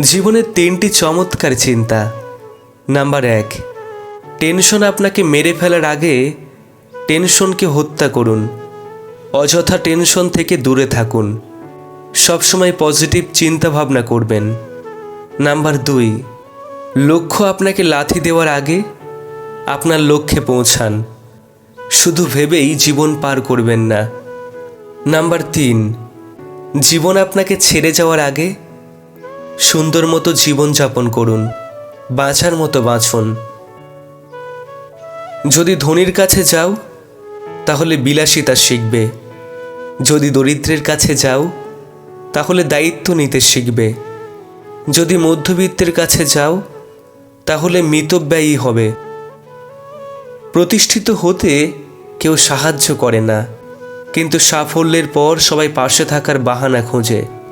জীবনের 3টি চমৎকার চিন্তা। নাম্বার 1, টেনশন আপনাকে মেরে ফেলার আগে টেনশনকে হত্যা করুন। অযথা টেনশন থেকে দূরে থাকুন। সবসময় পজিটিভ চিন্তা ভাবনা করবেন। নাম্বার 2, লক্ষ্য আপনাকে লাথি দেওয়ার আগে আপনার লক্ষ্যে পৌঁছান। শুধু ভেবেই জীবন পার করবেন না। নাম্বার 3, জীবন আপনাকে ছেড়ে যাওয়ার আগে সুন্দর মতো জীবনযাপন করুন। বাঁচার মতো বাঁচুন। যদি ধনীর কাছে যাও তাহলে বিলাসিতা শিখবে, যদি দরিদ্রের কাছে যাও তাহলে দায়িত্ব নিতে শিখবে, যদি মধ্যবিত্তের কাছে যাও তাহলে মিতব্যয়ী হবে। প্রতিষ্ঠিত হতে কেউ সাহায্য করে না, কিন্তু সাফল্যের পর সবাই পাশে থাকার বাহানা খোঁজে।